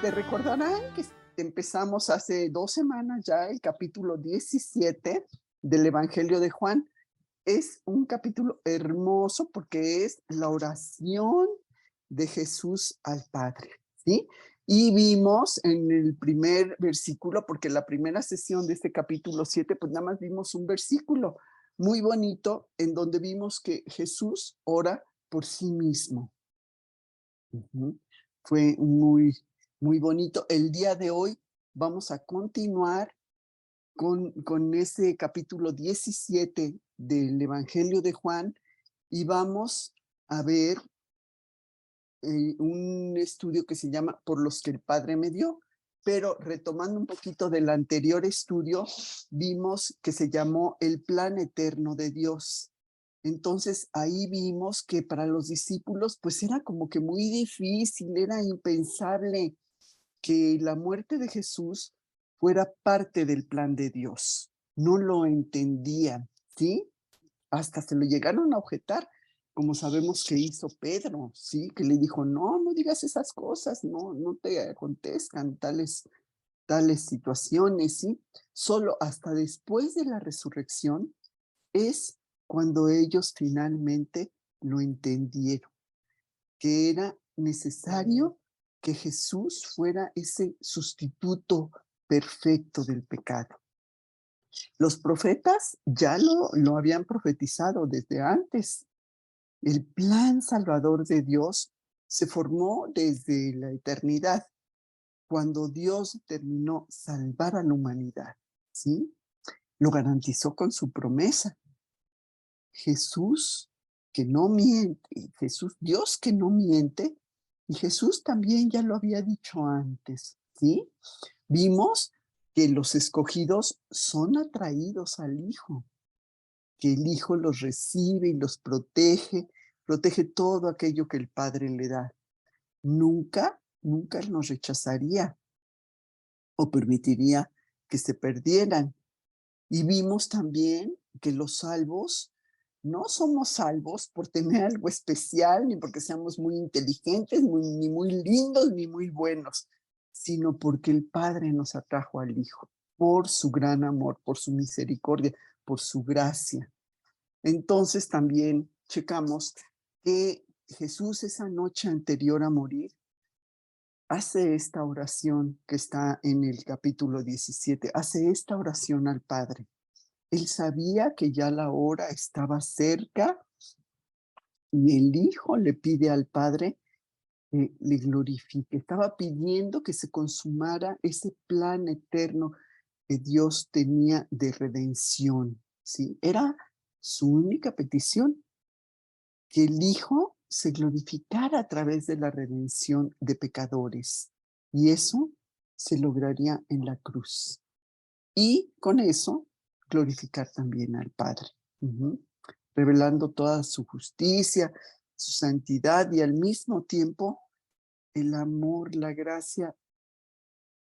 Te recordarán que empezamos hace 2 semanas ya el capítulo 17 del Evangelio de Juan. Es un capítulo hermoso porque es la oración de Jesús al Padre, ¿sí? Y vimos en el primer versículo, porque la primera sesión de este capítulo 7, pues nada más vimos un versículo muy bonito en donde vimos que Jesús ora por sí mismo. Ujú. Fue muy bonito. El día de hoy vamos a continuar con ese capítulo 17 del Evangelio de Juan y vamos a ver un estudio que se llama Por los que el Padre me dio. Pero retomando un poquito del anterior estudio, vimos que se llamó El plan eterno de Dios. Entonces ahí vimos que para los discípulos pues era como que muy difícil, era impensable que la muerte de Jesús fuera parte del plan de Dios. No lo entendían, ¿sí? Hasta se lo llegaron a objetar, como sabemos que hizo Pedro, ¿sí? Que le dijo, no digas esas cosas, no te acontezcan tales situaciones, ¿sí? Solo hasta después de la resurrección es cuando ellos finalmente lo entendieron, que era necesario que Jesús fuera ese sustituto perfecto del pecado. Los profetas ya lo habían profetizado desde antes. El plan salvador de Dios se formó desde la eternidad, cuando Dios determinó salvar a la humanidad, ¿sí? Lo garantizó con su promesa. Jesús que no miente, Jesús, Dios que no miente, y Jesús también ya lo había dicho antes, ¿sí? Vimos que los escogidos son atraídos al Hijo, que el Hijo los recibe y los protege todo aquello que el Padre le da. Nunca nos rechazaría o permitiría que se perdieran. Y vimos también que los salvos no somos salvos por tener algo especial, ni porque seamos muy inteligentes, ni muy lindos, ni muy buenos, sino porque el Padre nos atrajo al Hijo, por su gran amor, por su misericordia, por su gracia. Entonces también checamos que Jesús esa noche anterior a morir hace esta oración que está en el capítulo 17, hace esta oración al Padre. Él sabía que ya la hora estaba cerca y el Hijo le pide al Padre que le glorifique. Estaba pidiendo que se consumara ese plan eterno que Dios tenía de redención, ¿sí? Era su única petición, que el Hijo se glorificara a través de la redención de pecadores. Y eso se lograría en la cruz. Y con eso glorificar también al Padre, revelando toda su justicia, su santidad y al mismo tiempo el amor, la gracia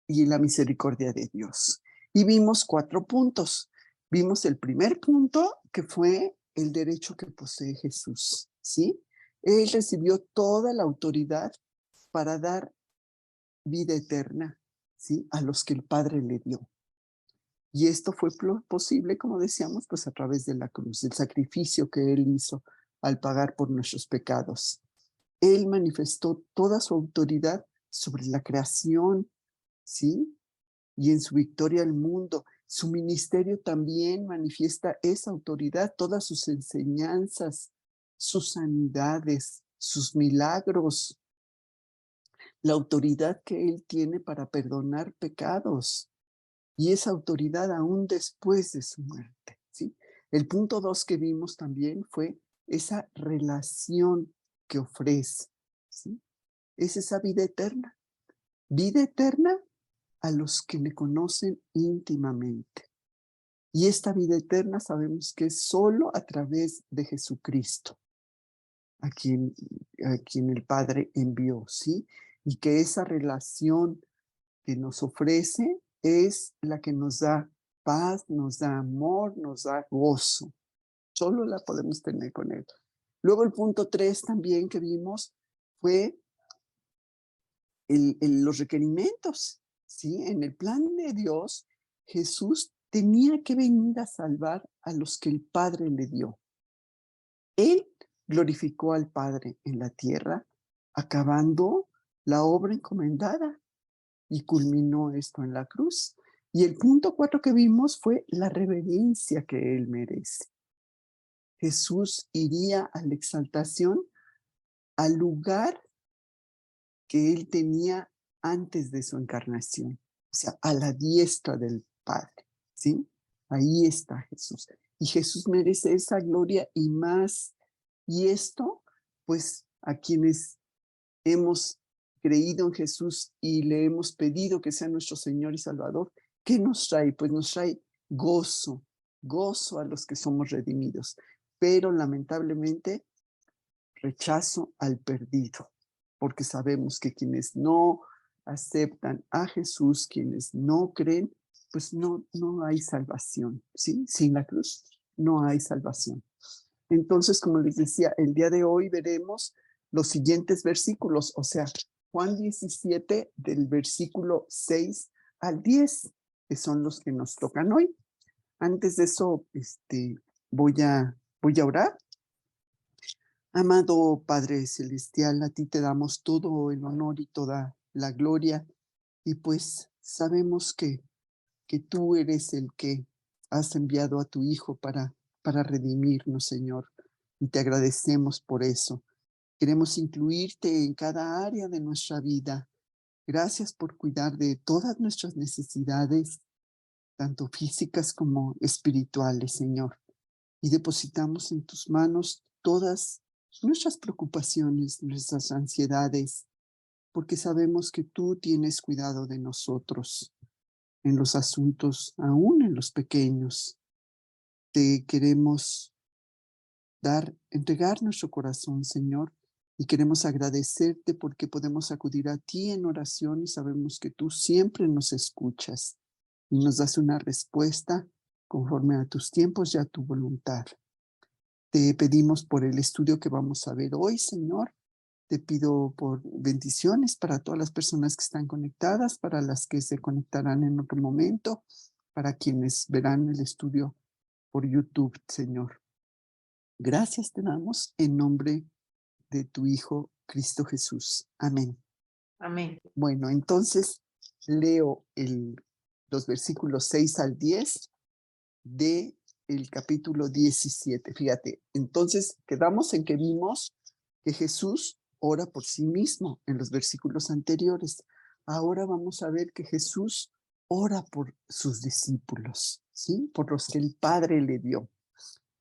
y la misericordia de Dios. Y vimos 4 puntos. Vimos el primer punto, que fue el derecho que posee Jesús, ¿sí? Él recibió toda la autoridad para dar vida eterna, ¿sí? A los que el Padre le dio. Y esto fue posible, como decíamos, pues a través de la cruz, del sacrificio que Él hizo al pagar por nuestros pecados. Él manifestó toda su autoridad sobre la creación, ¿sí? Y en su victoria al mundo. Su ministerio también manifiesta esa autoridad, todas sus enseñanzas, sus sanidades, sus milagros, la autoridad que Él tiene para perdonar pecados. Y esa autoridad aún después de su muerte, ¿sí? El punto 2 que vimos también fue esa relación que ofrece, ¿sí? Es esa vida eterna a los que le conocen íntimamente. Y esta vida eterna sabemos que es solo a través de Jesucristo, a quien el Padre envió, ¿sí? Y que esa relación que nos ofrece es la que nos da paz, nos da amor, nos da gozo. Solo la podemos tener con Él. Luego el punto 3 también que vimos fue los requerimientos, ¿sí? En el plan de Dios, Jesús tenía que venir a salvar a los que el Padre le dio. Él glorificó al Padre en la tierra, acabando la obra encomendada y culminó esto en la cruz. Y el punto 4 que vimos fue la reverencia que Él merece. Jesús iría a la exaltación al lugar que Él tenía antes de su encarnación, o sea, a la diestra del Padre, ¿sí? Ahí está Jesús. Y Jesús merece esa gloria y más. Y esto, pues, a quienes hemos creído en Jesús y le hemos pedido que sea nuestro Señor y Salvador, ¿qué nos trae? Pues nos trae gozo, gozo a los que somos redimidos, pero lamentablemente rechazo al perdido, porque sabemos que quienes no aceptan a Jesús, quienes no creen, pues no hay salvación, ¿sí? Sin la cruz no hay salvación. Entonces, como les decía, el día de hoy veremos los siguientes versículos, o sea, Juan 17 del versículo 6 al 10, que son los que nos tocan hoy. Antes de eso, voy a orar. Amado Padre Celestial, a ti te damos todo el honor y toda la gloria, y pues sabemos que tú eres el que has enviado a tu Hijo para redimirnos, Señor, y te agradecemos por eso. Queremos incluirte en cada área de nuestra vida. Gracias por cuidar de todas nuestras necesidades, tanto físicas como espirituales, Señor. Y depositamos en tus manos todas nuestras preocupaciones, nuestras ansiedades, porque sabemos que tú tienes cuidado de nosotros en los asuntos, aún en los pequeños. Te queremos entregar nuestro corazón, Señor, y queremos agradecerte porque podemos acudir a ti en oración y sabemos que tú siempre nos escuchas y nos das una respuesta conforme a tus tiempos y a tu voluntad. Te pedimos por el estudio que vamos a ver hoy, Señor. Te pido por bendiciones para todas las personas que están conectadas, para las que se conectarán en otro momento, para quienes verán el estudio por YouTube, Señor. Gracias te damos en nombre de tu Hijo, Cristo Jesús. Amén. Amén. Bueno, entonces leo los versículos 6 al 10 de el capítulo 17. Fíjate, entonces quedamos en que vimos que Jesús ora por sí mismo en los versículos anteriores. Ahora vamos a ver que Jesús ora por sus discípulos, ¿sí? Por los que el Padre le dio.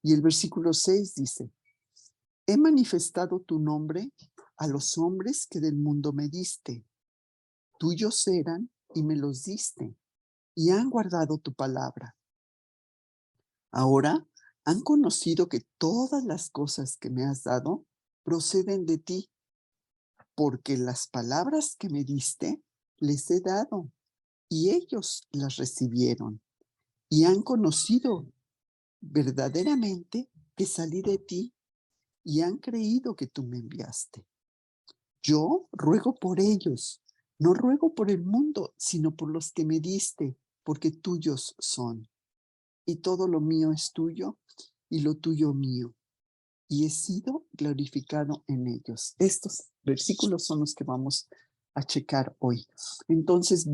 Y el versículo 6 dice, he manifestado tu nombre a los hombres que del mundo me diste. Tuyos eran y me los diste, y han guardado tu palabra. Ahora han conocido que todas las cosas que me has dado proceden de ti, porque las palabras que me diste les he dado, y ellos las recibieron, y han conocido verdaderamente que salí de ti, y han creído que tú me enviaste. Yo ruego por ellos, no ruego por el mundo, sino por los que me diste, porque tuyos son. Y todo lo mío es tuyo, y lo tuyo mío. Y he sido glorificado en ellos. Estos versículos son los que vamos a checar hoy. Entonces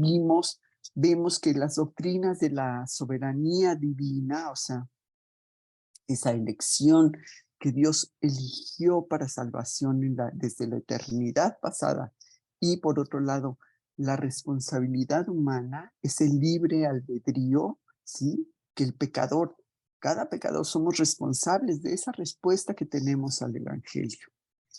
vemos que las doctrinas de la soberanía divina, o sea, esa elección que Dios eligió para salvación desde la eternidad pasada, y por otro lado, la responsabilidad humana, ese libre albedrío, ¿sí? Que el pecador, cada pecador somos responsables de esa respuesta que tenemos al Evangelio.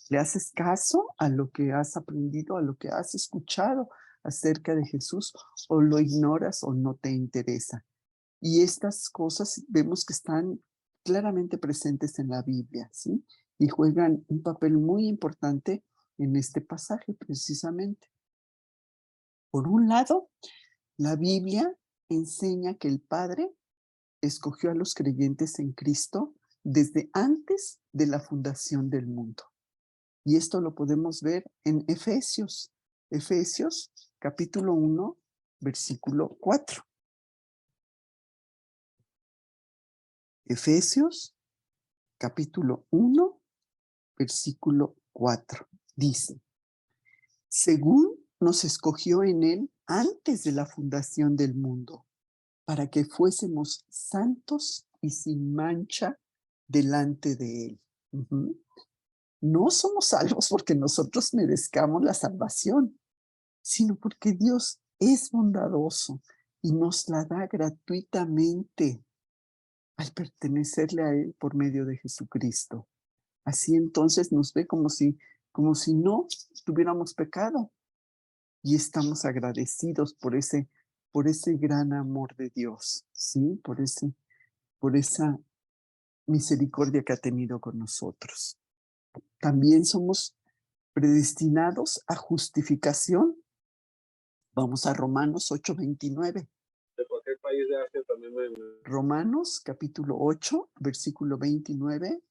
¿Le haces caso a lo que has aprendido, a lo que has escuchado acerca de Jesús, o lo ignoras o no te interesa? Y estas cosas vemos que están claramente presentes en la Biblia, ¿sí? Y juegan un papel muy importante en este pasaje precisamente. Por un lado, la Biblia enseña que el Padre escogió a los creyentes en Cristo desde antes de la fundación del mundo. Y esto lo podemos ver en Efesios. Efesios capítulo 1, versículo 4. Efesios capítulo 1, versículo 4. Dice, según nos escogió en él antes de la fundación del mundo, para que fuésemos santos y sin mancha delante de él. No somos salvos porque nosotros merezcamos la salvación, sino porque Dios es bondadoso y nos la da gratuitamente al pertenecerle a Él por medio de Jesucristo. Así entonces nos ve como si no tuviéramos pecado y estamos agradecidos por ese gran amor de Dios, ¿sí? Por esa misericordia que ha tenido con nosotros. También somos predestinados a justificación. Vamos a Romanos 8:29. De cualquier país de Asia también Romanos capítulo 8, versículo 29,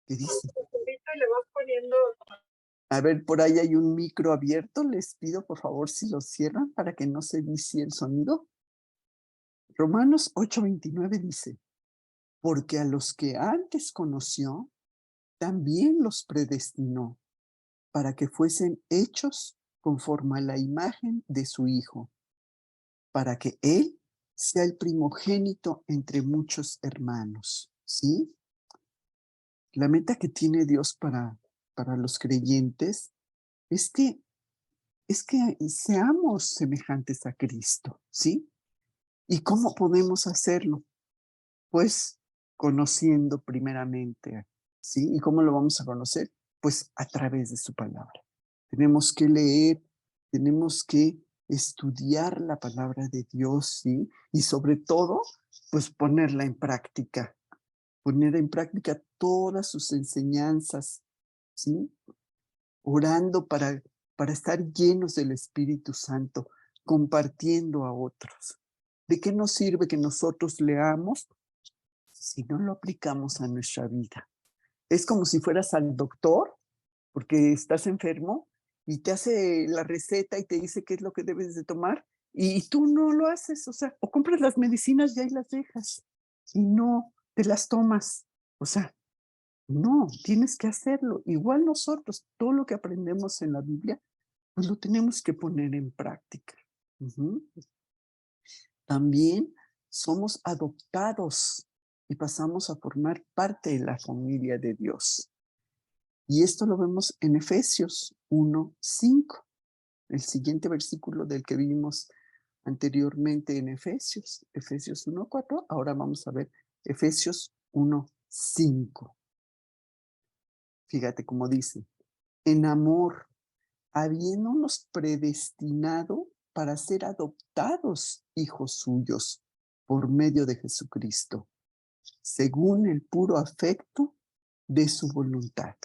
que dice. Le vas poniendo. A ver, por ahí hay un micro abierto. Les pido por favor si lo cierran para que no se vicie el sonido. Romanos 8:29 dice, porque a los que antes conoció, también los predestinó para que fuesen hechos conforme a la imagen de su Hijo, para que Él sea el primogénito entre muchos hermanos. ¿Sí? La meta que tiene Dios para los creyentes es que seamos semejantes a Cristo. ¿Sí? ¿Y cómo podemos hacerlo? Pues conociendo primeramente, ¿sí? ¿Y cómo lo vamos a conocer? Pues a través de su palabra. Tenemos que leer, tenemos que estudiar la palabra de Dios, ¿sí? Y sobre todo, pues poner en práctica todas sus enseñanzas, ¿sí? Orando para estar llenos del Espíritu Santo, compartiendo a otros. ¿De qué nos sirve que nosotros leamos si no lo aplicamos a nuestra vida? Es como si fueras al doctor porque estás enfermo y te hace la receta y te dice qué es lo que debes de tomar y tú no lo haces, o sea, o compras las medicinas y ahí las dejas y no te las tomas. O sea, no, tienes que hacerlo. Igual nosotros, todo lo que aprendemos en la Biblia, pues lo tenemos que poner en práctica. También somos adoptados y pasamos a formar parte de la familia de Dios. Y esto lo vemos en Efesios 1:5, el siguiente versículo del que vimos anteriormente en Efesios 1:4. Ahora vamos a ver Efesios 1:5. Fíjate cómo dice, en amor, habiéndonos predestinado para ser adoptados hijos suyos por medio de Jesucristo, según el puro afecto de su voluntad.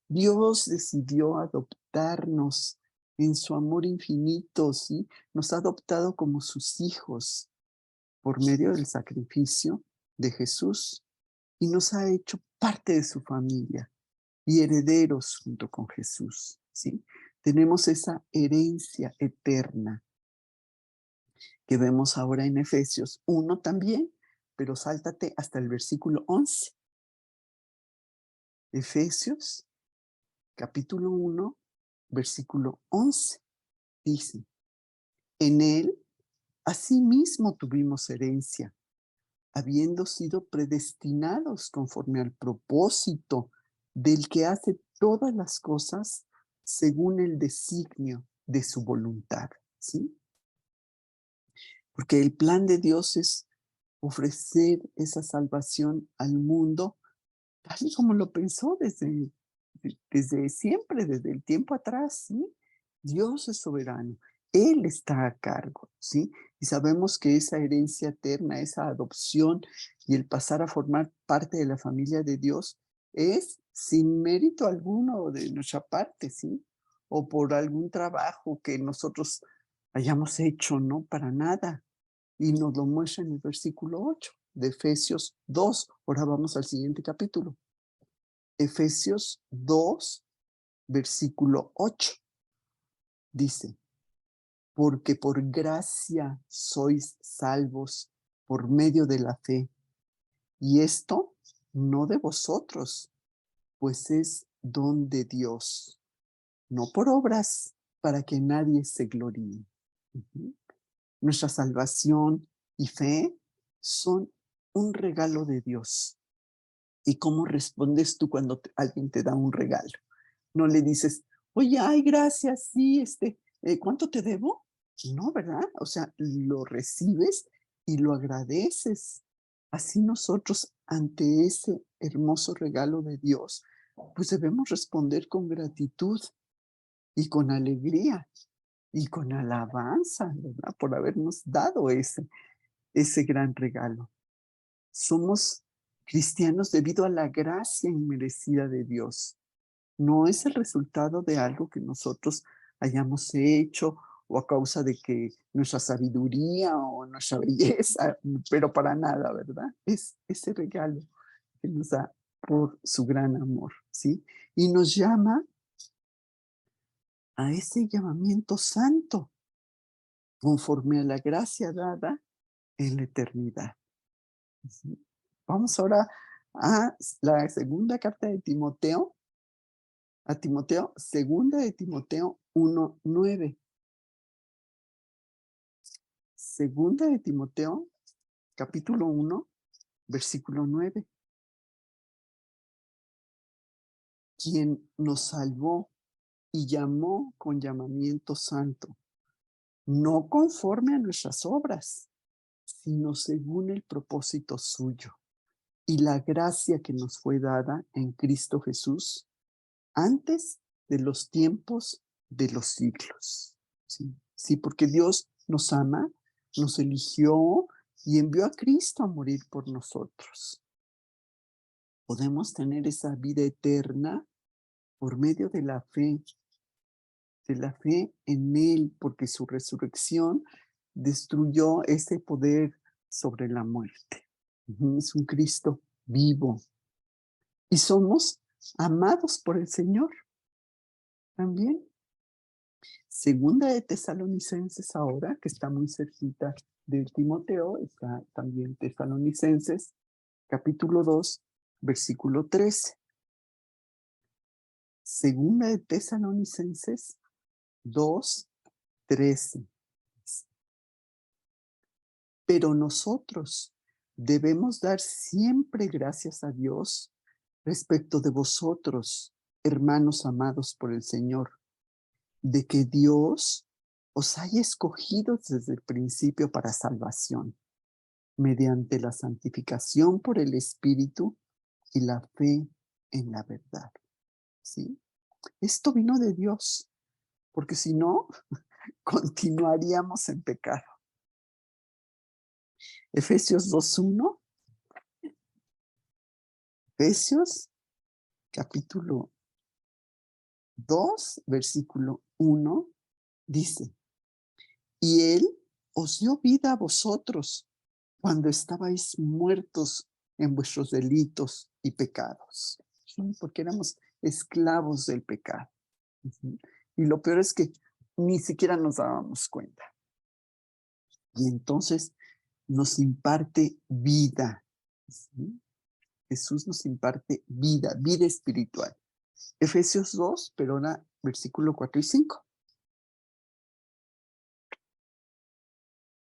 Dios decidió adoptarnos en su amor infinito, ¿sí? Nos ha adoptado como sus hijos por medio del sacrificio de Jesús y nos ha hecho parte de su familia y herederos junto con Jesús, ¿sí? Tenemos esa herencia eterna que vemos ahora en Efesios 1 también, pero sáltate hasta el versículo 11. Efesios capítulo 1, versículo 11, dice, en él asimismo tuvimos herencia, habiendo sido predestinados conforme al propósito del que hace todas las cosas según el designio de su voluntad, ¿sí? Porque el plan de Dios es ofrecer esa salvación al mundo tal y como lo pensó desde siempre, desde el tiempo atrás, ¿sí? Dios es soberano, Él está a cargo, ¿sí? Y sabemos que esa herencia eterna, esa adopción y el pasar a formar parte de la familia de Dios es sin mérito alguno de nuestra parte, ¿sí? O por algún trabajo que nosotros hayamos hecho, no, para nada. Y nos lo muestra en el versículo 8 de Efesios 2. Ahora vamos al siguiente capítulo. Efesios 2, versículo 8. Dice, porque por gracia sois salvos por medio de la fe. Y esto no de vosotros, pues es don de Dios, no por obras, para que nadie se gloríe. Ujú. Nuestra salvación y fe son un regalo de Dios. ¿Y cómo respondes tú cuando alguien te da un regalo? No le dices, oye, ay, gracias, sí, ¿cuánto te debo? No, ¿verdad? O sea, lo recibes y lo agradeces. Así nosotros, ante ese hermoso regalo de Dios, pues debemos responder con gratitud y con alegría y con alabanza, ¿verdad? Por habernos dado ese gran regalo. Somos cristianos debido a la gracia inmerecida de Dios. No es el resultado de algo que nosotros hayamos hecho o a causa de que nuestra sabiduría o nuestra belleza, pero para nada, ¿verdad? Es ese regalo que nos da por su gran amor, ¿sí? Y nos llama a ese llamamiento santo, conforme a la gracia dada en la eternidad. ¿Sí? Vamos ahora a la segunda carta de Timoteo, segunda de Timoteo 1:9. Segunda de Timoteo, capítulo 1, versículo 9. Quien nos salvó y llamó con llamamiento santo, no conforme a nuestras obras, sino según el propósito suyo y la gracia que nos fue dada en Cristo Jesús antes de los tiempos de los siglos. Sí, sí, porque Dios nos ama, nos eligió y envió a Cristo a morir por nosotros. Podemos tener esa vida eterna por medio de la fe en Él, porque su resurrección destruyó ese poder sobre la muerte. Es un Cristo vivo. Y somos amados por el Señor también. Segunda de Tesalonicenses ahora, que está muy cerquita de Timoteo, está también Tesalonicenses, capítulo 2, versículo 13. Segunda de Tesalonicenses 2, 13. Pero nosotros debemos dar siempre gracias a Dios respecto de vosotros, hermanos amados por el Señor, de que Dios os haya escogido desde el principio para salvación, mediante la santificación por el Espíritu y la fe en la verdad. ¿Sí? Esto vino de Dios, porque si no, continuaríamos en pecado. Efesios 2:1, Efesios capítulo 2, versículo 1, dice, y Él os dio vida a vosotros cuando estabais muertos en vuestros delitos y pecados, ¿sí? Porque éramos esclavos del pecado. Y lo peor es que ni siquiera nos dábamos cuenta. Y entonces nos imparte vida. ¿Sí? Jesús nos imparte vida, vida espiritual. Efesios 2, pero ahora versículo 4 y 5.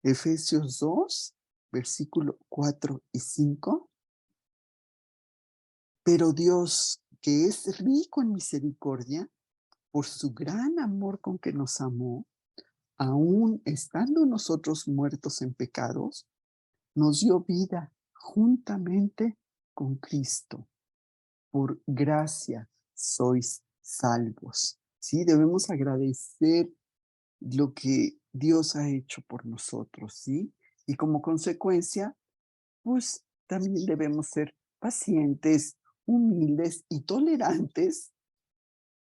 Efesios 2, versículo 4 y 5. Pero Dios, que es rico en misericordia, por su gran amor con que nos amó, aun estando nosotros muertos en pecados, nos dio vida juntamente con Cristo. Por gracia sois salvos. Sí, debemos agradecer lo que Dios ha hecho por nosotros, ¿sí? Y como consecuencia, pues también debemos ser pacientes, humildes y tolerantes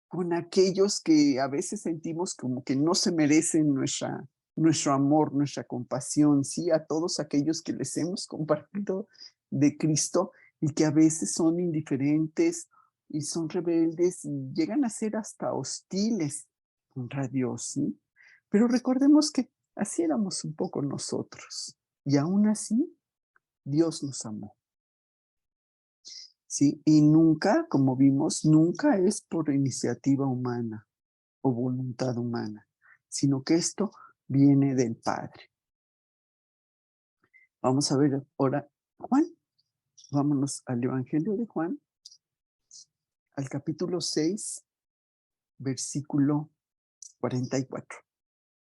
con aquellos que a veces sentimos como que no se merecen nuestro amor, nuestra compasión, ¿sí? A todos aquellos que les hemos compartido de Cristo y que a veces son indiferentes y son rebeldes y llegan a ser hasta hostiles. honra a Dios, ¿sí? Pero recordemos que así éramos un poco nosotros. Y aún así, Dios nos amó, ¿sí? Y nunca, como vimos, nunca es por iniciativa humana o voluntad humana, sino que esto viene del Padre. Vamos a ver ahora Juan. Vámonos al Evangelio de Juan, al capítulo 6, versículo 44.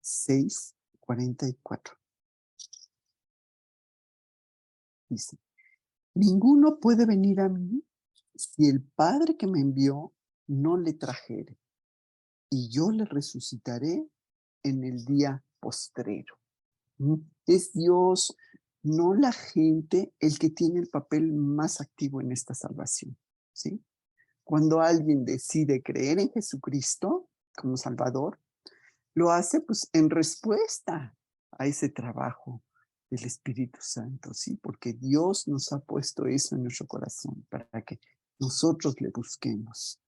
6:44. Dice, ninguno puede venir a mí si el Padre que me envió no le trajere, y yo le resucitaré en el día postrero. Es Dios, no la gente, el que tiene el papel más activo en esta salvación, ¿sí? Cuando alguien decide creer en Jesucristo como Salvador, lo hace pues en respuesta a ese trabajo del Espíritu Santo, ¿sí? Porque Dios nos ha puesto eso en nuestro corazón para que nosotros le busquemos.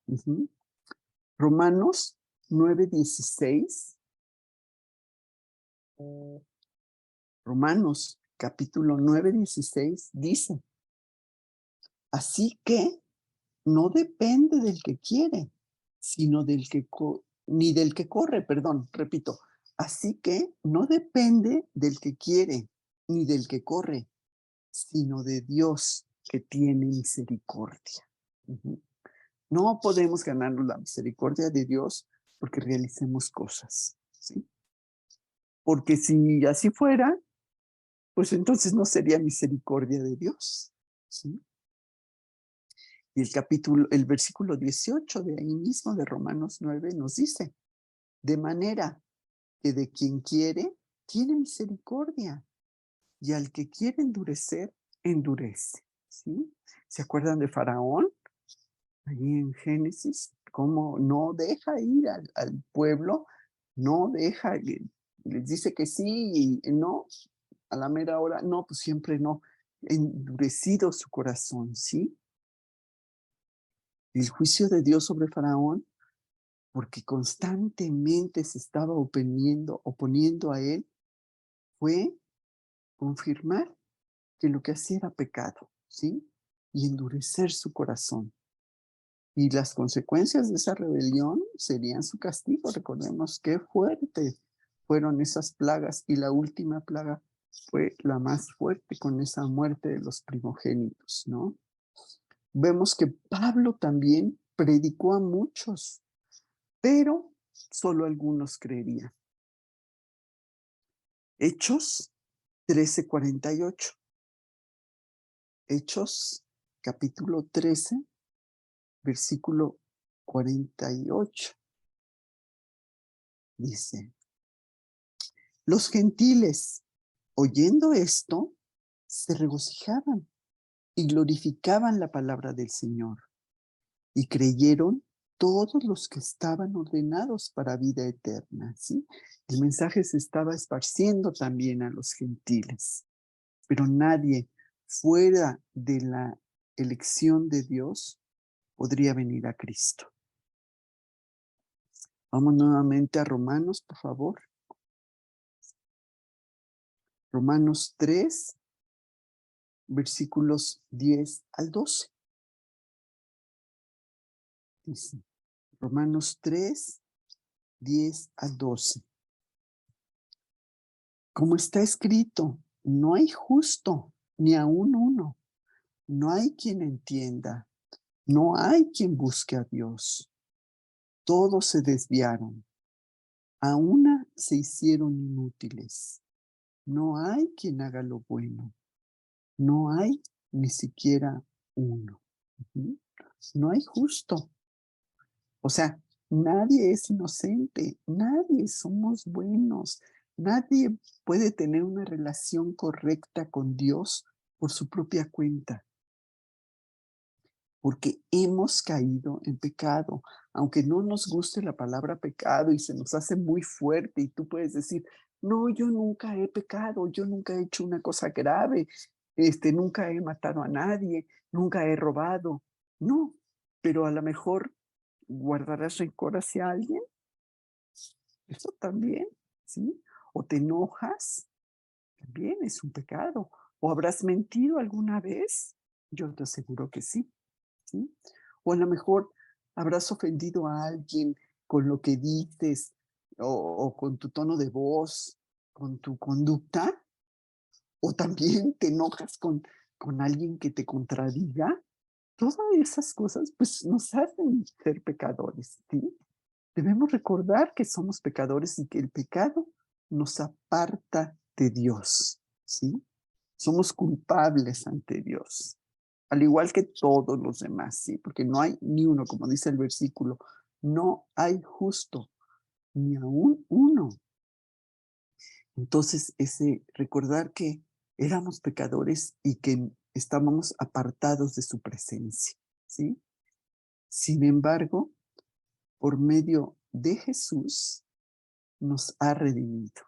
Romanos 9:16. Romanos capítulo 9:16 dice, así que no depende del que quiere, sino del que ni del que corre, perdón, repito. Así que no depende del que quiere, ni del que corre, sino de Dios que tiene misericordia. No podemos ganarnos la misericordia de Dios porque realicemos cosas, ¿sí? Porque si así fuera, pues entonces no sería misericordia de Dios, ¿sí? Y el versículo 18 de ahí mismo de Romanos 9 nos dice, de manera que de quien quiere, tiene misericordia, y al que quiere endurecer, endurece, ¿sí? ¿Se acuerdan de Faraón? Ahí en Génesis, cómo no deja ir al pueblo, no deja, les dice que sí y no, a la mera hora, no, pues siempre no, endurecido su corazón, ¿sí? El juicio de Dios sobre Faraón, porque constantemente se estaba oponiendo a él, fue confirmar que lo que hacía era pecado, ¿sí? Y endurecer su corazón. Y las consecuencias de esa rebelión serían su castigo. Recordemos qué fuerte fueron esas plagas y la última plaga fue la más fuerte con esa muerte de los primogénitos, ¿no? Vemos que Pablo también predicó a muchos, pero solo algunos creerían. Hechos 13:48. Hechos capítulo 13, versículo 48. Dice, los gentiles, oyendo esto, se regocijaban y glorificaban la palabra del Señor, y creyeron todos los que estaban ordenados para vida eterna, ¿sí? El mensaje se estaba esparciendo también a los gentiles, pero nadie fuera de la elección de Dios podría venir a Cristo. Vamos nuevamente a Romanos, por favor. Romanos 3, versículos 10 al 12. Dice, Romanos 3, 10 al 12. Como está escrito, no hay justo, ni aun uno. No hay quien entienda. No hay quien busque a Dios. Todos se desviaron. A una se hicieron inútiles. No hay quien haga lo bueno. No hay ni siquiera uno. No hay justo. O sea, nadie es inocente, nadie somos buenos, nadie puede tener una relación correcta con Dios por su propia cuenta, porque hemos caído en pecado. Aunque no nos guste la palabra pecado y se nos hace muy fuerte y tú puedes decir, no, yo nunca he pecado, yo nunca he hecho una cosa grave, nunca he matado a nadie, nunca he robado. No, pero a lo mejor guardarás rencor hacia alguien, Eso también, ¿sí? O te enojas, también es un pecado. ¿O habrás mentido alguna vez? Yo te aseguro que sí, ¿sí? O a lo mejor habrás ofendido a alguien con lo que dices o con tu tono de voz, con tu conducta, o también te enojas con alguien que te contradiga. Todas esas cosas, pues, nos hacen ser pecadores, ¿sí? Debemos recordar que somos pecadores y que el pecado nos aparta de Dios, ¿sí? Somos culpables ante Dios, al igual que todos los demás, ¿sí? Porque no hay ni uno, como dice el versículo, no hay justo, ni aún uno. Entonces, ese recordar que éramos pecadores y que estábamos apartados de su presencia, ¿sí? Sin embargo, por medio de Jesús, nos ha redimido.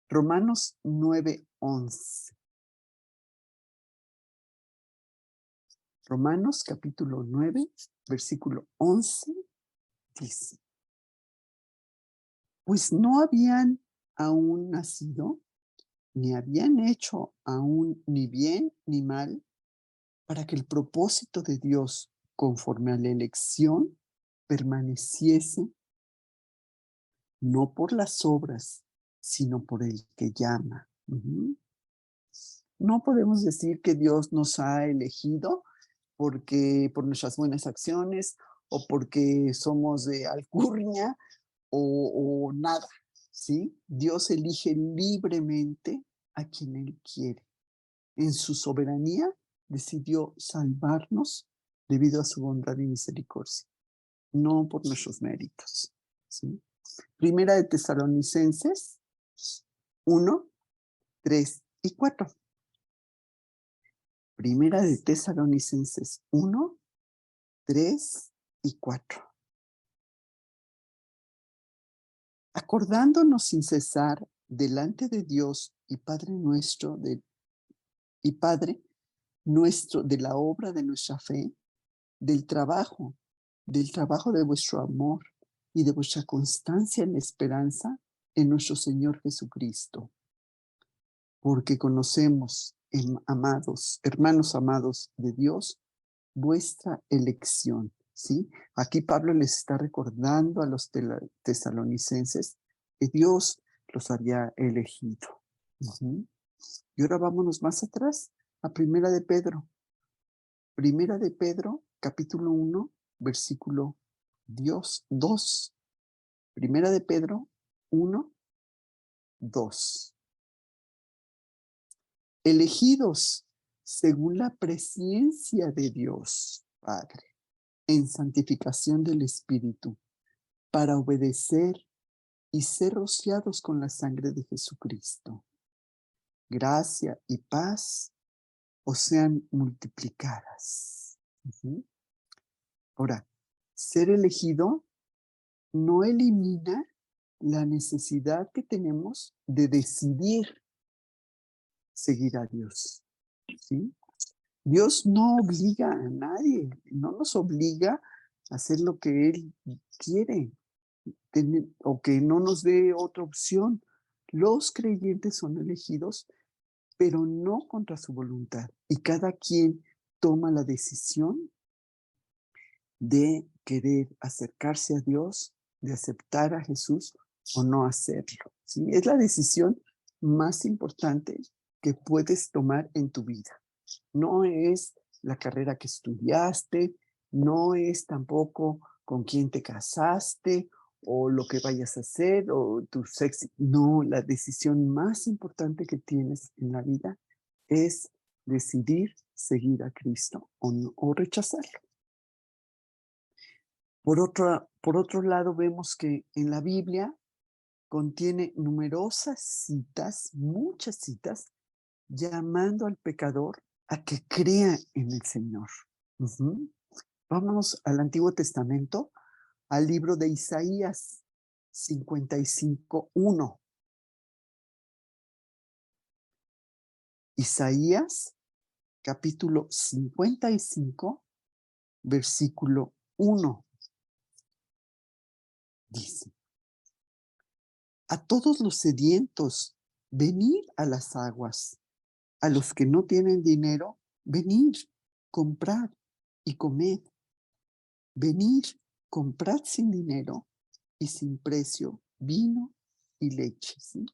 Romanos 9:11. Romanos capítulo 9, versículo 11 dice, pues no habían aún nacido, ni habían hecho aún ni bien ni mal, para que el propósito de Dios, conforme a la elección, permaneciese no por las obras, sino por el que llama. No podemos decir que Dios nos ha elegido porque por nuestras buenas acciones o porque somos de alcurnia o nada, ¿sí? Dios elige libremente a quien Él quiere. En su soberanía decidió salvarnos debido a su bondad y misericordia, no por nuestros méritos, ¿sí? Primera de Tesalonicenses 1, 3 y 4. Primera de Tesalonicenses 1, 3 y 4. Acordándonos sin cesar delante de Dios y Padre nuestro de la obra de nuestra fe, del trabajo de vuestro amor y de vuestra constancia en la esperanza en nuestro Señor Jesucristo. Porque conocemos, hermanos amados de Dios, vuestra elección, ¿sí? Aquí Pablo les está recordando a los tesalonicenses que Dios los había elegido. Y ahora vámonos más atrás, a Primera de Pedro. Primera de Pedro, capítulo 1, versículo 2. Primera de Pedro 1, 2. Elegidos según la presencia de Dios, Padre, en santificación del Espíritu, para obedecer y ser rociados con la sangre de Jesucristo. Gracia y paz os sean multiplicadas. Ahora, ser elegido no elimina la necesidad que tenemos de decidir seguir a Dios, ¿sí? Dios no obliga a nadie, no nos obliga a hacer lo que Él quiere o que no nos dé otra opción. Los creyentes son elegidos, pero no contra su voluntad. Y cada quien toma la decisión de querer acercarse a Dios, de aceptar a Jesús o no hacerlo, ¿sí? Es la decisión más importante que puedes tomar en tu vida. No es la carrera que estudiaste, no es tampoco con quién te casaste o lo que vayas a hacer o tu sexo. No, la decisión más importante que tienes en la vida es decidir seguir a Cristo o rechazarlo. Por otro lado, vemos que en la Biblia contiene numerosas citas, muchas citas, llamando al pecador a que crea en el Señor. Vámonos al Antiguo Testamento, al libro de Isaías 55:1. Isaías, capítulo 55, versículo 1. Dice, A todos los sedientos, venid a las aguas. A los que no tienen dinero, venid, comprad y comed. Venid, comprad sin dinero y sin precio vino y leche. ¿Sí?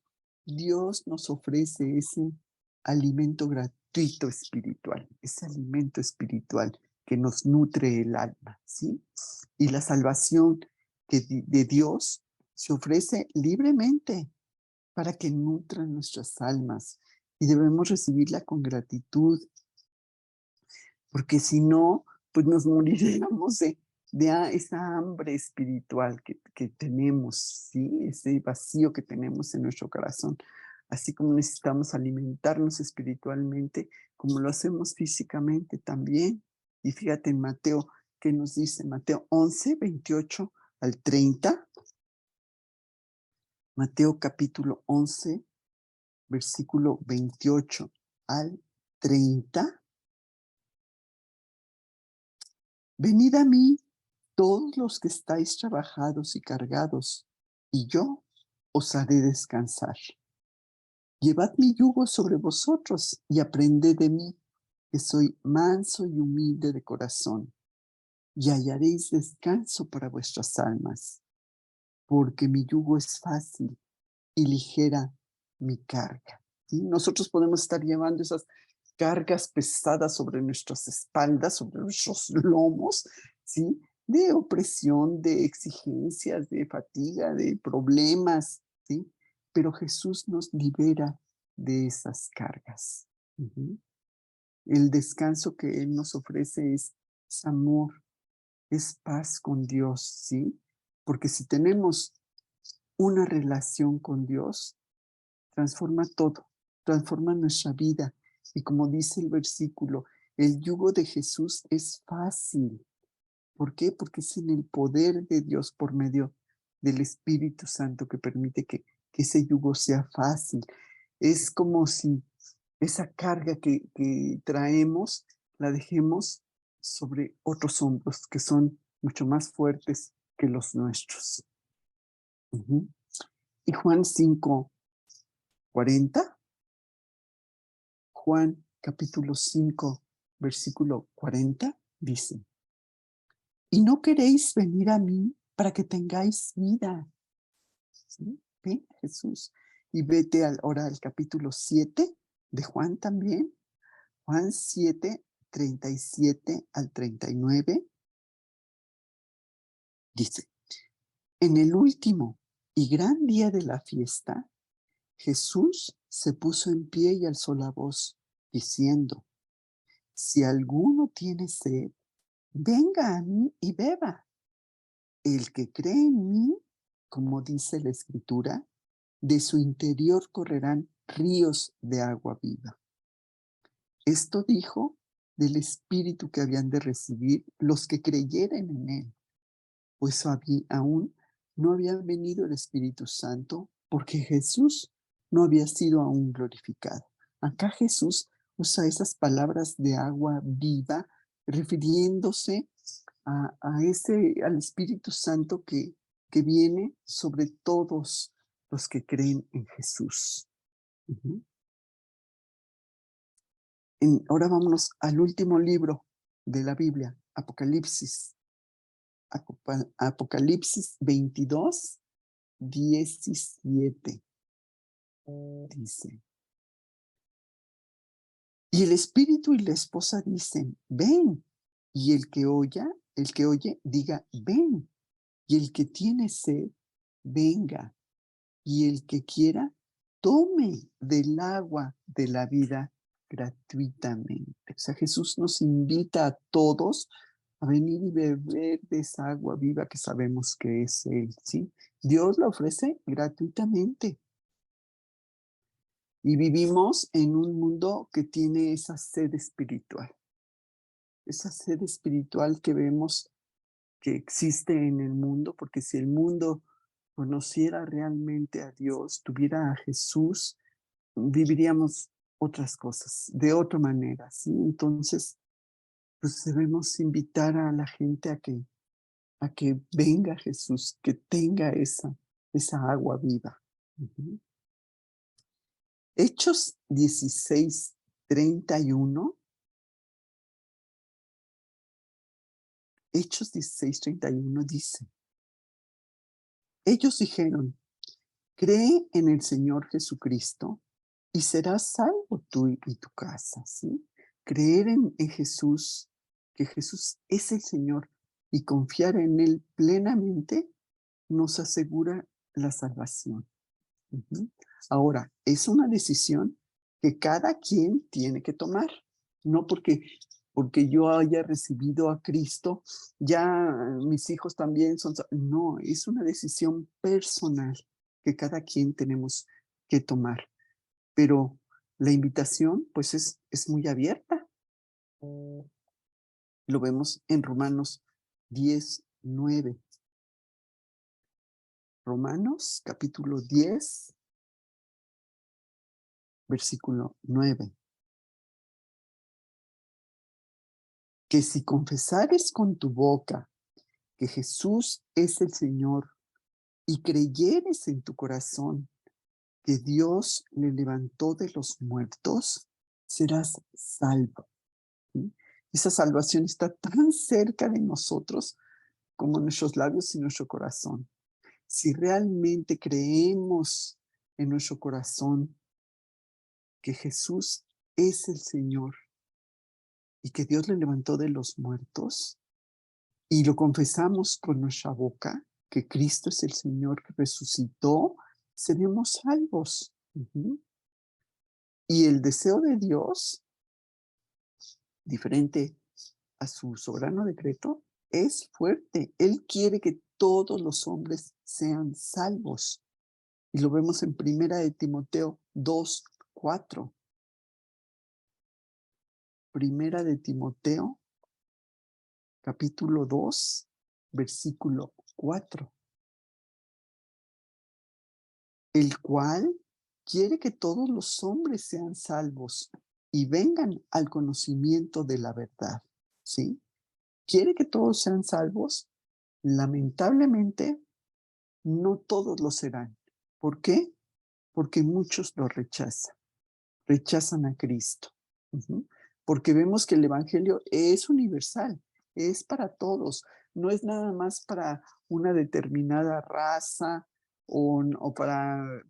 Dios nos ofrece ese alimento gratuito espiritual, ese alimento espiritual que nos nutre el alma, ¿sí? Y la salvación de Dios se ofrece libremente para que nutra nuestras almas y debemos recibirla con gratitud, porque si no, pues nos moriríamos de esa hambre espiritual que tenemos, ¿sí? Ese vacío que tenemos en nuestro corazón. Así como necesitamos alimentarnos espiritualmente, como lo hacemos físicamente también. Y fíjate en Mateo, ¿qué nos dice? Mateo 11, 28 al 30. Mateo capítulo 11, versículo 28 al 30. Venid a mí todos los que estáis trabajados y cargados, y yo os haré descansar. Llevad mi yugo sobre vosotros y aprended de mí, que soy manso y humilde de corazón, y hallaréis descanso para vuestras almas, porque mi yugo es fácil y ligera mi carga. ¿Sí? Nosotros podemos estar llevando esas cargas pesadas sobre nuestras espaldas, sobre nuestros lomos, ¿sí? De opresión, de exigencias, de fatiga, de problemas, ¿sí? Pero Jesús nos libera de esas cargas. Ujú. El descanso que Él nos ofrece es amor, es paz con Dios, ¿sí? Porque si tenemos una relación con Dios, transforma todo, transforma nuestra vida. Y como dice el versículo, el yugo de Jesús es fácil. ¿Por qué? Porque es en el poder de Dios por medio del Espíritu Santo que permite que ese yugo sea fácil. Es como si esa carga que traemos la dejemos sobre otros hombros que son mucho más fuertes que los nuestros. Ujú. Y Juan 5:40. Juan capítulo 5, versículo 40, dice, y no queréis venir a mí para que tengáis vida. ¿Sí? Ven, Jesús. Y vete ahora al capítulo 7 de Juan también. Juan 7, 37 al 39, dice, en el último y gran día de la fiesta, Jesús se puso en pie y alzó la voz, diciendo, si alguno tiene sed, venga a mí y beba. El que cree en mí, como dice la Escritura, de su interior correrán ríos de agua viva. Esto dijo del Espíritu que habían de recibir los que creyeran en él, pues aún no había venido el Espíritu Santo porque Jesús no había sido aún glorificado. Acá Jesús usa esas palabras de agua viva refiriéndose al Espíritu Santo que viene sobre todos los que creen en Jesús. Ujú. Ahora vámonos al último libro de la Biblia, Apocalipsis. Apocalipsis 22, 17. Dice, y el Espíritu y la esposa dicen, ven. Y el que oye, diga, ven. Y el que tiene sed, venga. Y el que quiera, tome del agua de la vida gratuitamente. O sea, Jesús nos invita a todos a venir y beber de esa agua viva que sabemos que es Él, ¿sí? Dios la ofrece gratuitamente. Y vivimos en un mundo que tiene esa sed espiritual que vemos que existe en el mundo, porque si el mundo conociera realmente a Dios, tuviera a Jesús, viviríamos otras cosas, de otra manera, ¿sí? Entonces, pues debemos invitar a la gente a que venga Jesús, que tenga esa agua viva. Ujú. Hechos 16:31. Hechos 16:31 dice, ellos dijeron, cree en el Señor Jesucristo y serás salvo tú y tu casa, ¿sí? Creer en Jesús, que Jesús es el Señor y confiar en Él plenamente nos asegura la salvación. Ujú. Ahora, es una decisión que cada quien tiene que tomar, no porque yo haya recibido a Cristo, ya mis hijos también son, no, es una decisión personal que cada quien tenemos que tomar, pero la invitación pues es muy abierta. Lo vemos en Romanos 10:9. Romanos capítulo 10, versículo 9. Que si confesares con tu boca que Jesús es el Señor y creyeres en tu corazón que Dios le levantó de los muertos, serás salvo. ¿Sí? Esa salvación está tan cerca de nosotros como nuestros labios y nuestro corazón. Si realmente creemos en nuestro corazón que Jesús es el Señor y que Dios le levantó de los muertos, y lo confesamos con nuestra boca, que Cristo es el Señor que resucitó, seremos salvos. Ujú. Y el deseo de Dios, diferente a su soberano decreto, es fuerte. Él quiere que todos los hombres sean salvos. Y lo vemos en Primera de Timoteo 2:4. Primera de Timoteo, capítulo 2, versículo 4. El cual quiere que todos los hombres sean salvos y vengan al conocimiento de la verdad, ¿sí? Quiere que todos sean salvos. Lamentablemente, no todos lo serán. ¿Por qué? Porque muchos lo rechazan a Cristo. Ujú. Porque vemos que el evangelio es universal, es para todos, no es nada más para una determinada raza o para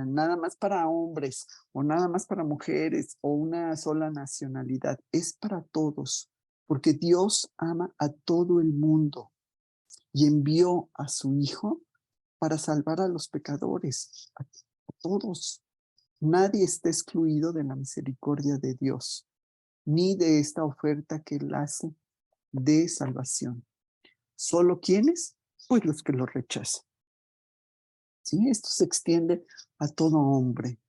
nada más para hombres o nada más para mujeres o una sola nacionalidad, es para todos, porque Dios ama a todo el mundo y envió a su Hijo para salvar a los pecadores, a todos. Nadie está excluido de la misericordia de Dios, ni de esta oferta que Él hace de salvación. ¿Solo quiénes? Pues los que lo rechazan. ¿Sí? Esto se extiende a todo hombre,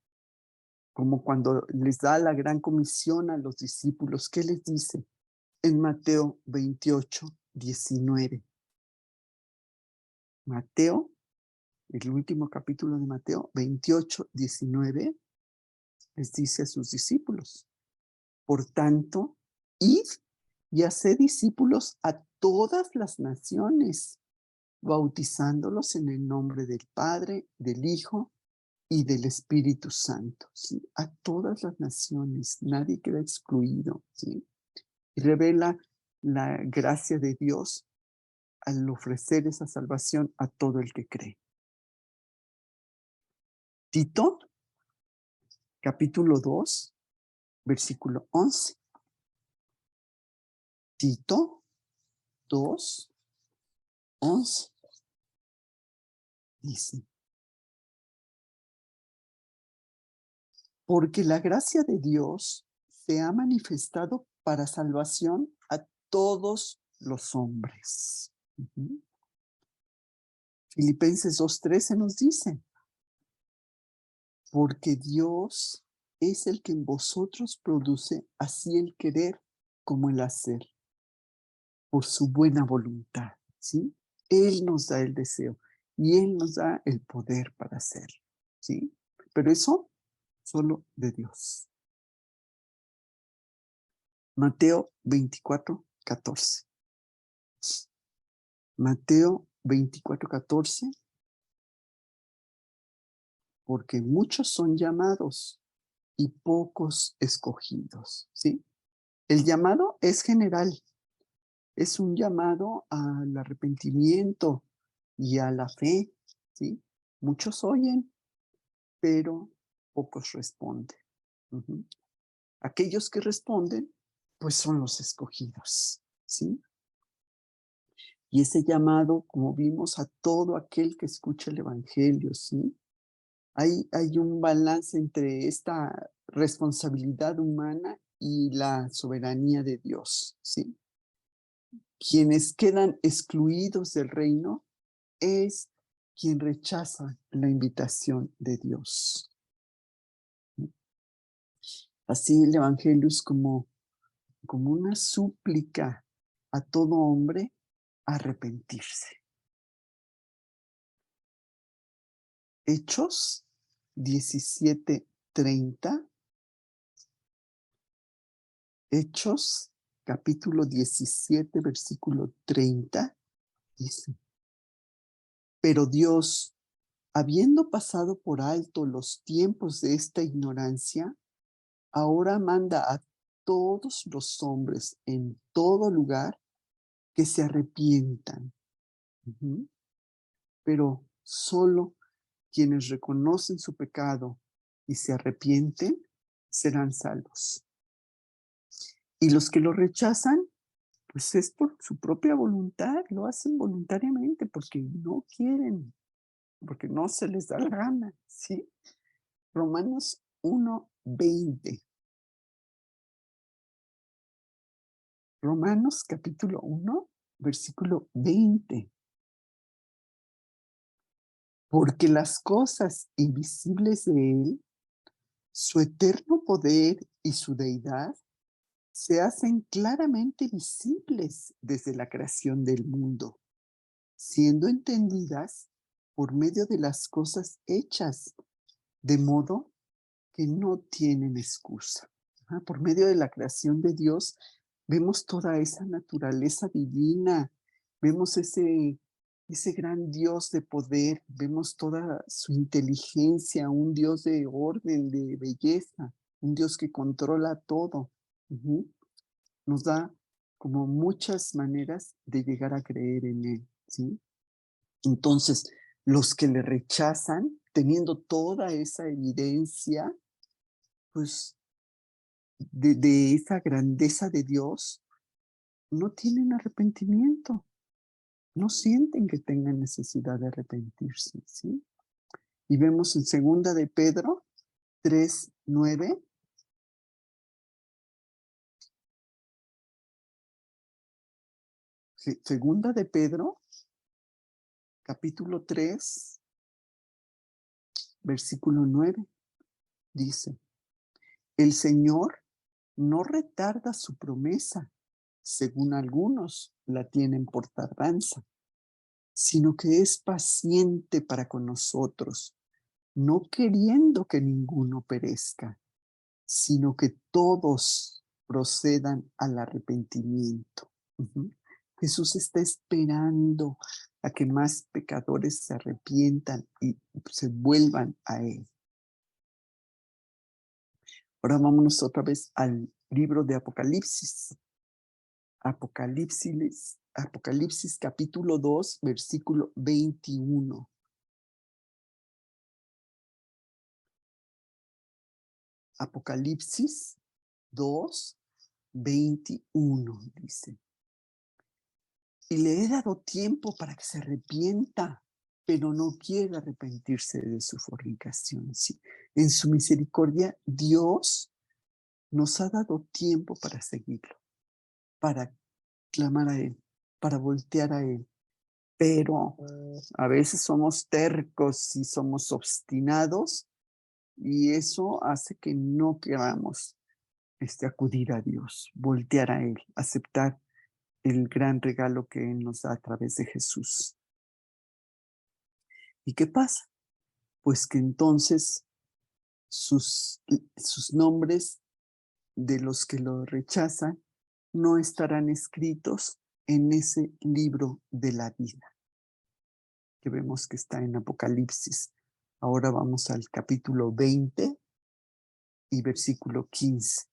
como cuando les da la gran comisión a los discípulos. ¿Qué les dice? En Mateo 28:19. Mateo, el último capítulo de Mateo 28:19, les dice a sus discípulos, por tanto, id y haced discípulos a todas las naciones, bautizándolos en el nombre del Padre, del Hijo y del Espíritu Santo, ¿sí? A todas las naciones, nadie queda excluido, ¿sí? Y revela la gracia de Dios al ofrecer esa salvación a todo el que cree. Tito, capítulo 2, versículo 11. Tito 2:11 dice, porque la gracia de Dios se ha manifestado para salvación a todos los hombres. Ujú. Filipenses 2:13 nos dice, porque Dios es el que en vosotros produce así el querer como el hacer, por su buena voluntad, ¿sí? Él nos da el deseo y Él nos da el poder para hacerlo, ¿sí? Pero eso solo de Dios. Mateo 24:14. Mateo 24:14. porque muchos son llamados y pocos escogidos, ¿sí? El llamado es general, es un llamado al arrepentimiento y a la fe, ¿sí? Muchos oyen, pero pocos responden. Ujú. Aquellos que responden, pues son los escogidos, ¿sí? Y ese llamado, como vimos, a todo aquel que escucha el evangelio, ¿sí? Hay un balance entre esta responsabilidad humana y la soberanía de Dios, ¿sí? Quienes quedan excluidos del reino es quien rechaza la invitación de Dios. Así el evangelio es como una súplica a todo hombre a arrepentirse. Hechos 17:30. Hechos capítulo 17, versículo 30, dice: pero Dios, habiendo pasado por alto los tiempos de esta ignorancia, ahora manda a todos los hombres en todo lugar que se arrepientan. Ujú. Pero solo quienes reconocen su pecado y se arrepienten serán salvos. Y los que lo rechazan, pues es por su propia voluntad, lo hacen voluntariamente porque no quieren, porque no se les da la gana, ¿sí? Romanos 1:20. Romanos capítulo 1, versículo 20. Porque las cosas invisibles de Él, su eterno poder y su deidad, se hacen claramente visibles desde la creación del mundo, siendo entendidas por medio de las cosas hechas, de modo que no tienen excusa. Por medio de la creación de Dios, vemos toda esa naturaleza divina, vemos ese gran Dios de poder, vemos toda su inteligencia, un Dios de orden, de belleza, un Dios que controla todo. Ujú. Nos da como muchas maneras de llegar a creer en Él, ¿sí? Entonces, los que le rechazan, teniendo toda esa evidencia, pues de esa grandeza de Dios, no tienen arrepentimiento, no sienten que tengan necesidad de arrepentirse, ¿sí? Y vemos en segunda de Pedro 3:9. Segunda de Pedro, capítulo 3, versículo 9, dice: el Señor no retarda su promesa, según algunos la tienen por tardanza, sino que es paciente para con nosotros, no queriendo que ninguno perezca, sino que todos procedan al arrepentimiento. Ujú. Jesús está esperando a que más pecadores se arrepientan y se vuelvan a Él. Ahora vámonos otra vez al libro de Apocalipsis. Apocalipsis capítulo 2, versículo 21. Apocalipsis 2:21 dice: y le he dado tiempo para que se arrepienta, pero no quiere arrepentirse de su fornicación. Sí. En su misericordia, Dios nos ha dado tiempo para seguirlo, para clamar a Él, para voltear a Él. Pero a veces somos tercos y somos obstinados y eso hace que no queramos acudir a Dios, voltear a Él, aceptar el gran regalo que Él nos da a través de Jesús. ¿Y qué pasa? Pues que entonces sus nombres de los que lo rechazan no estarán escritos en ese libro de la vida que vemos que está en Apocalipsis. Ahora vamos al capítulo 20 y versículo 15.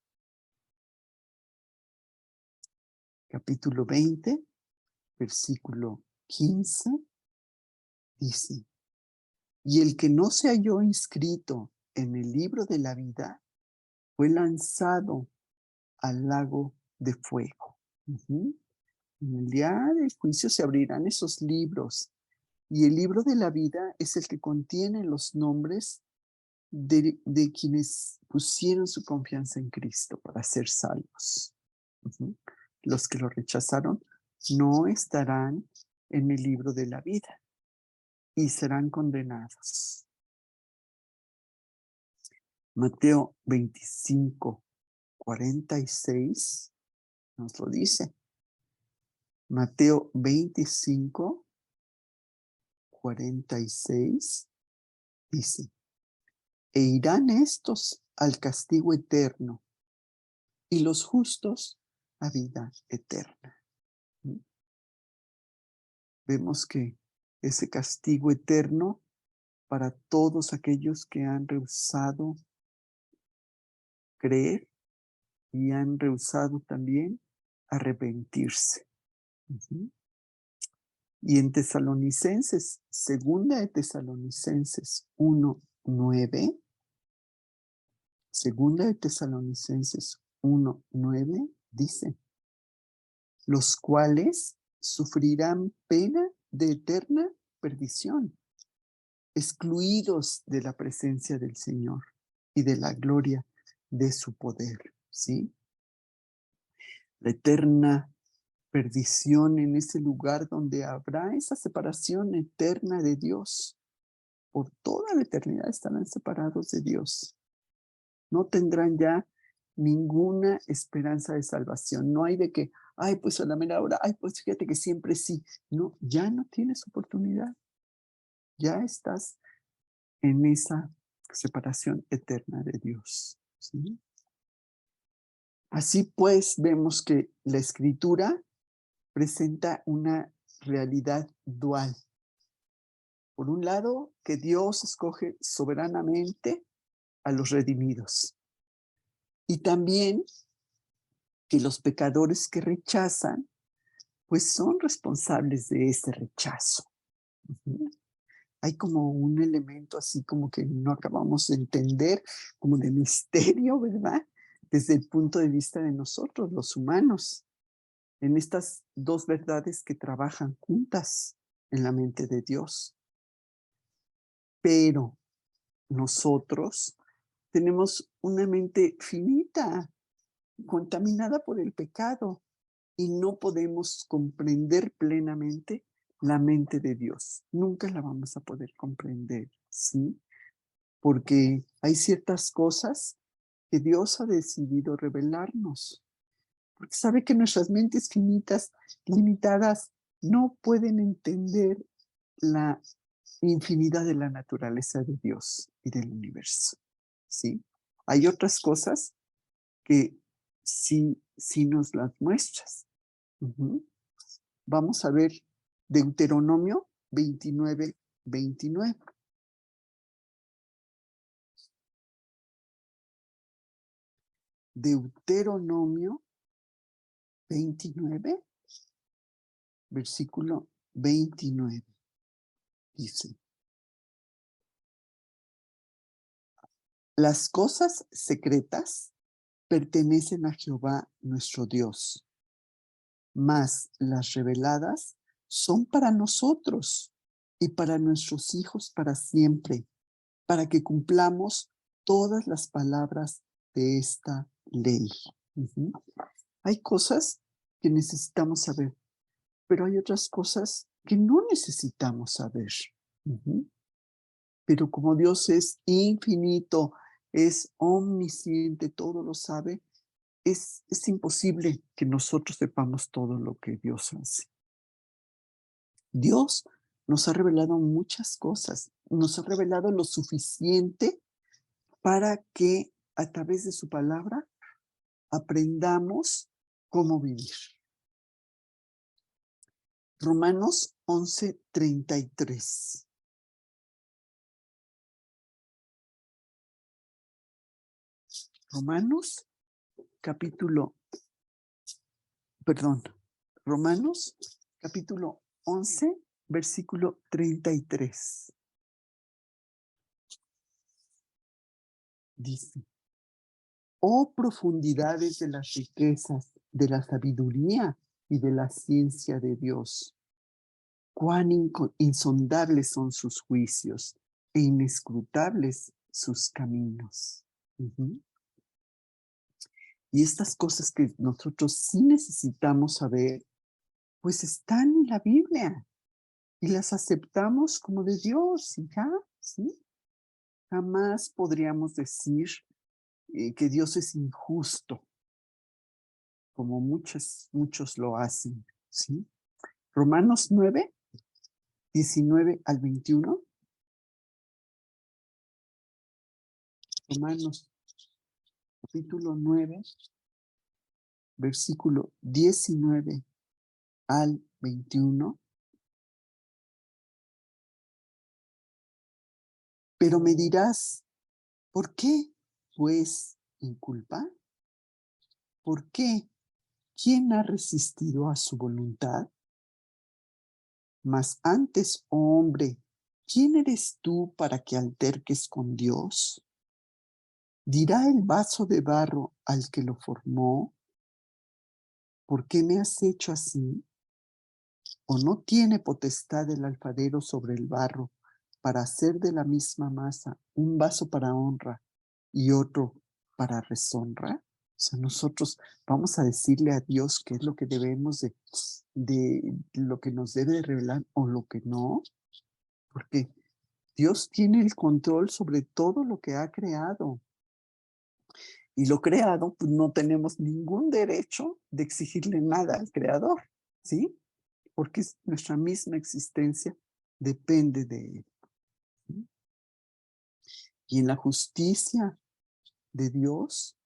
Capítulo 20, versículo 15, dice: y el que no se halló inscrito en el libro de la vida fue lanzado al lago de fuego. Ujú. En el día del juicio se abrirán esos libros, y el libro de la vida es el que contiene los nombres de quienes pusieron su confianza en Cristo para ser salvos. Ujú. Los que lo rechazaron no estarán en el libro de la vida y serán condenados. Mateo 25, 46 nos lo dice. Mateo 25, 46 dice: e irán estos al castigo eterno y los justos a vida eterna. ¿Mm? Vemos que ese castigo eterno para todos aquellos que han rehusado creer y han rehusado también arrepentirse. Ujú. Y en Tesalonicenses, segunda de Tesalonicenses 1:9, segunda de Tesalonicenses 1:9 dice: los cuales sufrirán pena de eterna perdición, excluidos de la presencia del Señor y de la gloria de su poder. ¿Sí? La eterna perdición en ese lugar donde habrá esa separación eterna de Dios. Por toda la eternidad estarán separados de Dios. No tendrán ya ninguna esperanza de salvación. No hay de que, ay, pues a la mera hora, ay, pues fíjate que siempre sí. No, ya no tienes oportunidad. Ya estás en esa separación eterna de Dios. ¿Sí? Así pues, vemos que la Escritura presenta una realidad dual. Por un lado, que Dios escoge soberanamente a los redimidos. Y también que los pecadores que rechazan, pues son responsables de ese rechazo. Ujú. Hay como un elemento así como que no acabamos de entender, como de misterio, ¿verdad? Desde el punto de vista de nosotros, los humanos, en estas dos verdades que trabajan juntas en la mente de Dios. Pero nosotros tenemos una mente finita, contaminada por el pecado, y no podemos comprender plenamente la mente de Dios. Nunca la vamos a poder comprender, ¿sí? Porque hay ciertas cosas que Dios ha decidido revelarnos, porque sabe que nuestras mentes finitas, limitadas, no pueden entender la infinidad de la naturaleza de Dios y del universo, ¿sí? Hay otras cosas que sí nos las muestras. Ujú. Vamos a ver Deuteronomio 29, 29. Deuteronomio 29, versículo 29. Dice: las cosas secretas pertenecen a Jehová nuestro Dios, mas las reveladas son para nosotros y para nuestros hijos para siempre, para que cumplamos todas las palabras de esta ley. Ujú. Hay cosas que necesitamos saber, pero hay otras cosas que no necesitamos saber. Ujú. Pero como Dios es infinito, es omnisciente, todo lo sabe, es imposible que nosotros sepamos todo lo que Dios hace. Dios nos ha revelado muchas cosas, nos ha revelado lo suficiente para que a través de su palabra aprendamos cómo vivir. Romanos 11:33. Romanos, Romanos, capítulo 11, versículo 33. Dice, oh profundidades de las riquezas, de la sabiduría y de la ciencia de Dios. Cuán insondables son sus juicios e inescrutables sus caminos. Y estas cosas que nosotros sí necesitamos saber, pues están en la Biblia y las aceptamos como de Dios y ya, ¿sí? Jamás podríamos decir que Dios es injusto, como muchos lo hacen, ¿sí? Romanos 9, 19 al 21. Romanos capítulo 9, versículo 19 al 21. Pero me dirás, ¿por qué, pues, inculpa? ¿Por qué? ¿Quién ha resistido a su voluntad? Mas antes, oh hombre, ¿quién eres tú para que alterques con Dios? ¿Dirá el vaso de barro al que lo formó, ¿por qué me has hecho así? ¿O no tiene potestad el alfarero sobre el barro para hacer de la misma masa un vaso para honra y otro para deshonra? O sea, nosotros vamos a decirle a Dios qué es lo que debemos de lo que nos debe de revelar o lo que no, porque Dios tiene el control sobre todo lo que ha creado. Y lo creado, pues no tenemos ningún derecho de exigirle nada al creador, ¿sí? Porque nuestra misma existencia depende de él. ¿Sí? Y en la justicia de Dios,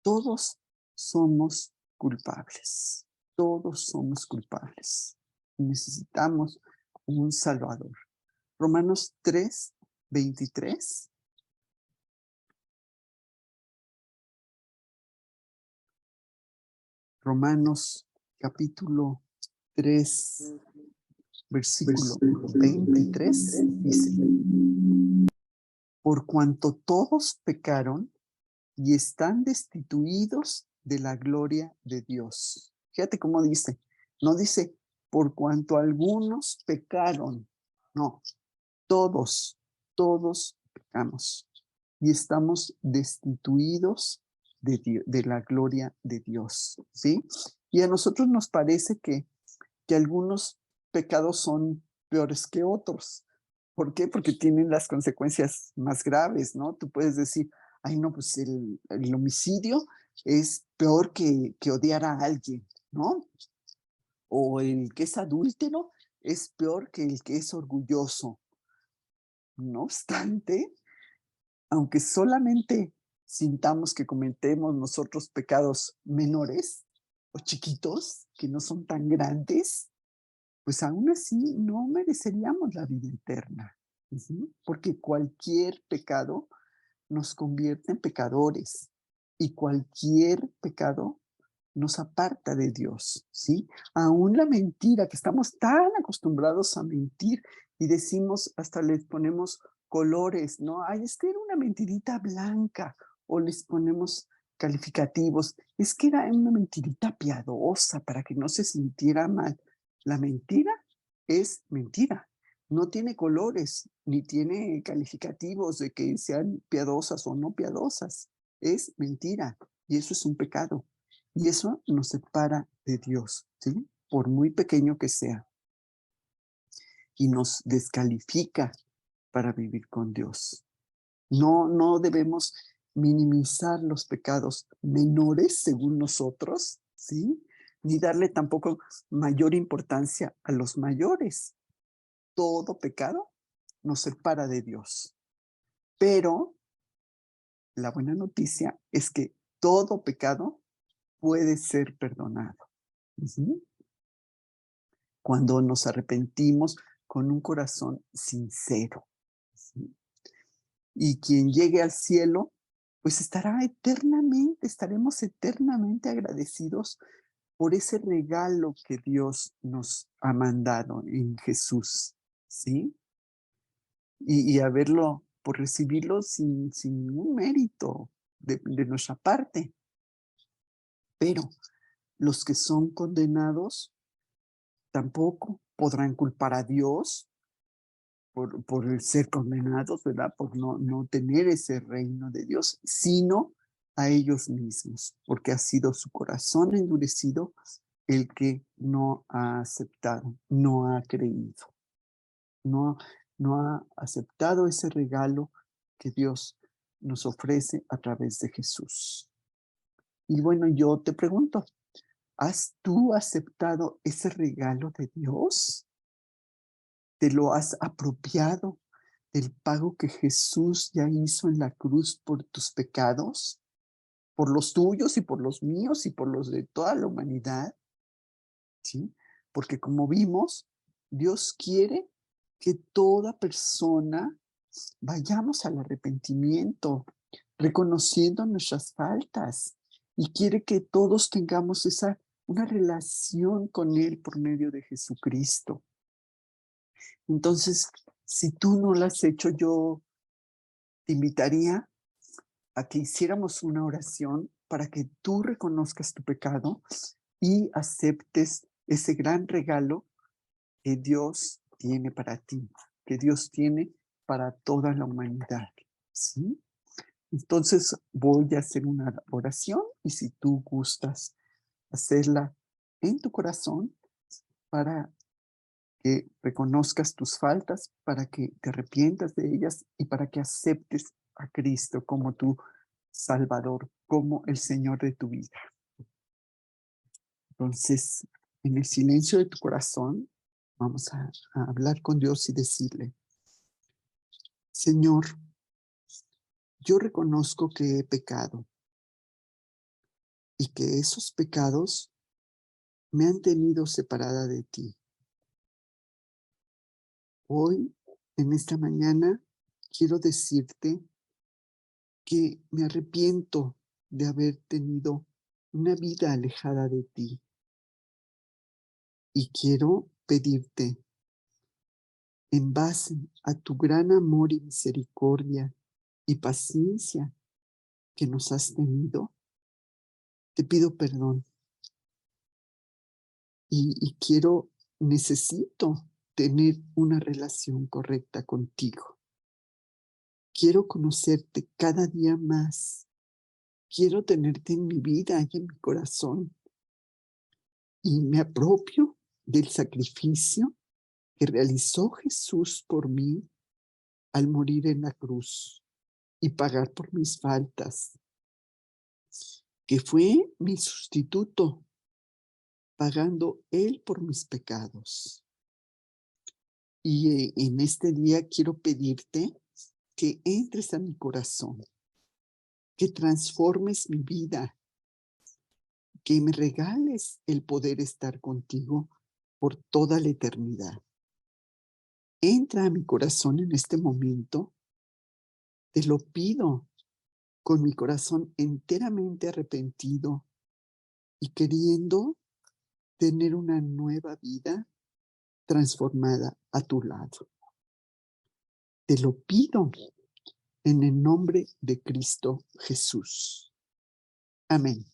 todos somos culpables. Todos somos culpables. Necesitamos un Salvador. Romanos 3, 23. Romanos capítulo 3, versículo 23 dice, por cuanto todos pecaron y están destituidos de la gloria de Dios. Fíjate cómo dice, no dice por cuanto algunos pecaron, no, todos pecamos y estamos destituidos de la gloria de Dios, ¿sí? Y a nosotros nos parece que algunos pecados son peores que otros. ¿Por qué? Porque tienen las consecuencias más graves, ¿no? Tú puedes decir, ay, no, pues el homicidio es peor que odiar a alguien, ¿no? O el que es adúltero es peor que el que es orgulloso. No obstante, aunque solamente sintamos que cometemos nosotros pecados menores o chiquitos, que no son tan grandes, pues aún así no mereceríamos la vida eterna, porque cualquier pecado nos convierte en pecadores y cualquier pecado nos aparta de Dios, ¿sí? Aún la mentira, que estamos tan acostumbrados a mentir y decimos, hasta les ponemos colores, ¿no? Ay, es que era una mentirita blanca, o les ponemos calificativos, es que era una mentirita piadosa para que no se sintiera mal. La mentira es mentira, no tiene colores, ni tiene calificativos de que sean piadosas o no piadosas, es mentira, y eso es un pecado. Y eso nos separa de Dios, ¿sí? Por muy pequeño que sea. Y nos descalifica para vivir con Dios. No debemos minimizar los pecados menores según nosotros, ¿sí? Ni darle tampoco mayor importancia a los mayores. Todo pecado nos separa de Dios. Pero la buena noticia es que todo pecado puede ser perdonado. Cuando nos arrepentimos con un corazón sincero. ¿Sí? Y quien llegue al cielo pues estaremos eternamente agradecidos por ese regalo que Dios nos ha mandado en Jesús, ¿sí? Y haberlo, por recibirlo sin ningún mérito de nuestra parte. Pero los que son condenados tampoco podrán culpar a Dios por el ser condenados, ¿verdad? Por no tener ese reino de Dios, sino a ellos mismos, porque ha sido su corazón endurecido el que no ha aceptado, no ha creído, no, no ha aceptado ese regalo que Dios nos ofrece a través de Jesús. Y bueno, yo te pregunto, ¿has tú aceptado ese regalo de Dios? ¿Te lo has apropiado del pago que Jesús ya hizo en la cruz por tus pecados? Por los tuyos y por los míos y por los de toda la humanidad, ¿sí? Porque como vimos, Dios quiere que toda persona vayamos al arrepentimiento, reconociendo nuestras faltas, y quiere que todos tengamos una relación con Él por medio de Jesucristo. Entonces, si tú no lo has hecho, yo te invitaría a que hiciéramos una oración para que tú reconozcas tu pecado y aceptes ese gran regalo que Dios tiene para ti, que Dios tiene para toda la humanidad, ¿sí? Entonces voy a hacer una oración y si tú gustas hacerla en tu corazón para que reconozcas tus faltas, para que te arrepientas de ellas y para que aceptes a Cristo como tu Salvador, como el Señor de tu vida. Entonces, en el silencio de tu corazón, vamos a hablar con Dios y decirle, Señor, yo reconozco que he pecado y que esos pecados me han tenido separada de ti. Hoy, en esta mañana, quiero decirte que me arrepiento de haber tenido una vida alejada de ti. Y quiero pedirte, en base a tu gran amor y misericordia y paciencia que nos has tenido, te pido perdón. Y necesito tener una relación correcta contigo. Quiero conocerte cada día más. Quiero tenerte en mi vida y en mi corazón. Y me apropio del sacrificio que realizó Jesús por mí al morir en la cruz y pagar por mis faltas, que fue mi sustituto, pagando Él por mis pecados. Y en este día quiero pedirte que entres a mi corazón, que transformes mi vida, que me regales el poder estar contigo por toda la eternidad. Entra a mi corazón en este momento, te lo pido con mi corazón enteramente arrepentido y queriendo tener una nueva vida transformada a tu lado. Te lo pido en el nombre de Cristo Jesús. Amén.